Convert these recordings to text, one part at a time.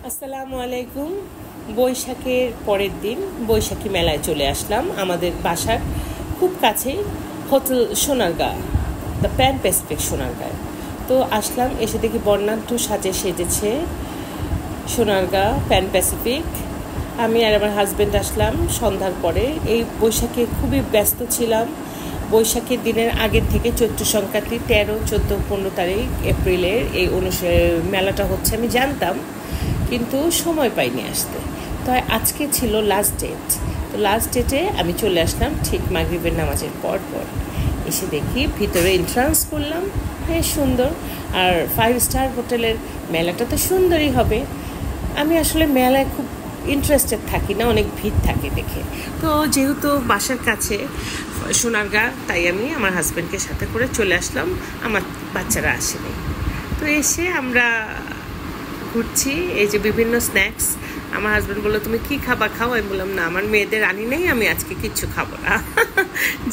আসসালামু আলাইকুম। বৈশাখের পরের দিন বৈশাখী মেলায় চলে আসলাম। আমাদের বাসার খুব কাছেই hotel Sonargaon, the Pan Pacific সোনারগাঁয়। তো আসলাম, এসে দেখি বর্ণাঢ্য সাজে সেজেছে সোনারগাঁ প্যান প্যাসিফিক। আমি আর আমার হাজব্যান্ড আসলাম সন্ধ্যার পরে। এই বৈশাখে খুবই ব্যস্ত ছিলাম। বৈশাখের দিনের আগের থেকে চৈত্র সংক্রান্তি 13, 14, 15 তারিখ এপ্রিলের এই মেলাটা হচ্ছে আমি জানতাম, কিন্তু সময় পাইনি আসতে। তো আজকে ছিল লাস্ট ডেট। তো লাস্ট ডেটে আমি চলে আসলাম ঠিক মাগরিবের নামাজের পর। এসে দেখি ভিতরে এন্ট্রান্স করলাম, বেশ সুন্দর। আর 5 স্টার হোটেলের মেলাটা তো সুন্দরই হবে। আমি আসলে মেলায় খুব ইন্টারেস্টেড থাকি না, অনেক ভিড় থাকে দেখে। তো যেহেতু বাসার কাছে সোনারগাঁ, তাই আমি আমার হাজব্যান্ডকে সাথে করে চলে আসলাম, আমার বাচ্চারা আসেনি। তো এসে আমরা ঘুরছি, এই যে বিভিন্ন স্ন্যাক্স। আমার হাজব্যান্ড বললো তুমি কি খাবা খাও। আমি বললাম না, আমার মেয়েদের আনি নেই, আমি আজকে কিচ্ছু খাবো না,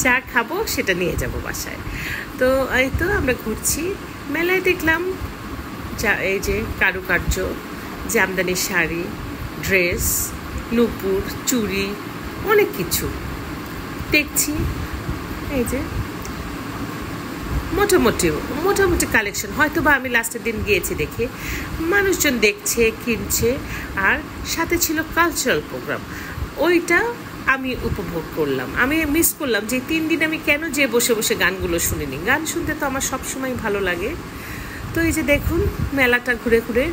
যা খাবো সেটা নিয়ে যাব বাসায়। তো এই তো আমরা ঘুরছি, মেলায় দেখলাম এই যে কারুকার্য, জামদানি শাড়ি, ড্রেস, নূপুর, চুড়ি, অনেক কিছু দেখছি। এই যে মোটামুটি কালেকশন, হয়তো বা আমি লাস্টের দিন গিয়েছি দেখে মানুষজন দেখছে, কিনছে। আর সাথে ছিল কালচারাল প্রোগ্রাম, ওইটা আমি উপভোগ করলাম। আমি মিস করলাম যে 3 দিন আমি কেন যে বসে বসে গানগুলো শুনিনি। গান শুনতে তো আমার সবসময় ভালো লাগে। তো এই যে দেখুন মেলাটা ঘুরে ঘুরে।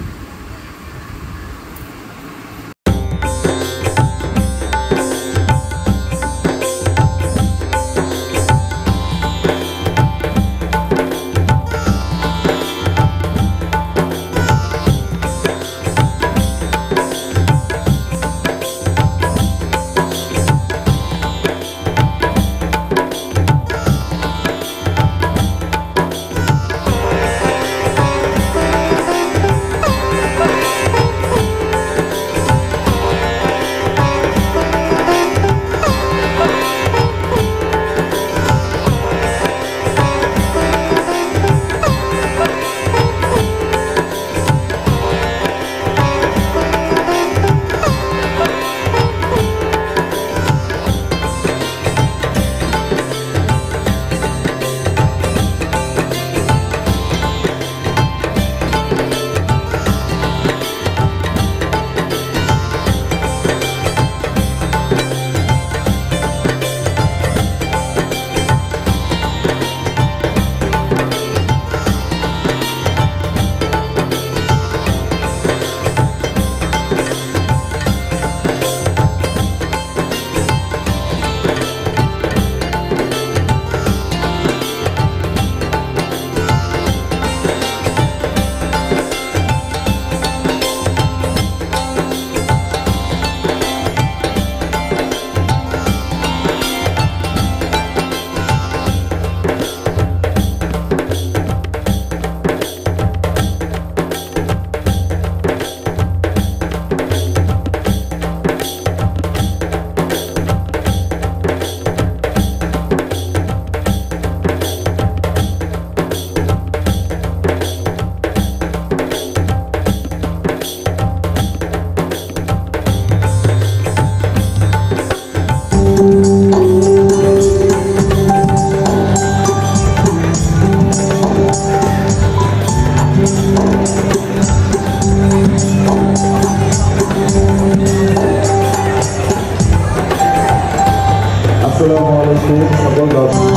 আসসালামু আলাইকুম সকল দর্শক।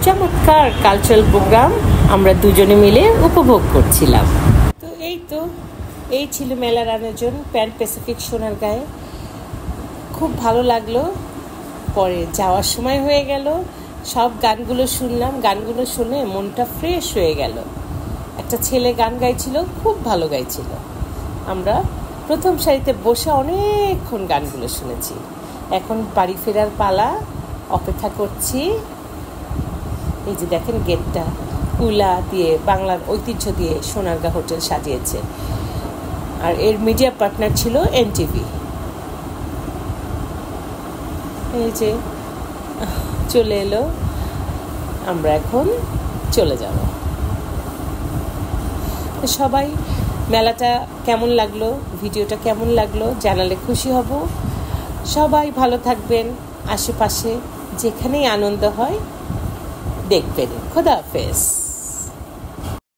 চমৎকার কালচারাল প্রোগ্রাম আমরা দুজনে মিলে উপভোগ করছিলাম। তো এই ছিল মেলার আয়োজন প্যান প্যাসিফিক সোনারগাঁয়ে। খুব ভালো লাগলো। পরে যাওয়ার সময় হয়ে গেল, সব গানগুলো শুনলাম। গানগুলো শুনে মনটা ফ্রেশ হয়ে গেল। একটা ছেলে গান গাইছিল, খুব ভালো গাইছিল। আমরা প্রথম সারিতে বসে অনেকক্ষণ গানগুলো শুনেছি। এখন বাড়ি ফেরার পালা, অপেক্ষা করছি। এই যে দেখেন গেটটা কুলা দিয়ে, বাংলার ঐতিহ্য দিয়ে সোনারগাঁ হোটেল সাজিয়েছে। আর এর মিডিয়া পার্টনার ছিল NTV। এই যে চলে এলো, আমরা এখন চলে যাব। সবাই মেলাটা কেমন লাগলো, ভিডিওটা কেমন লাগলো জানালে খুশি হব। সবাই ভালো থাকবেন, আশেপাশে যেখানেই আনন্দ হয় দেখবেন। খোদা হাফেজ।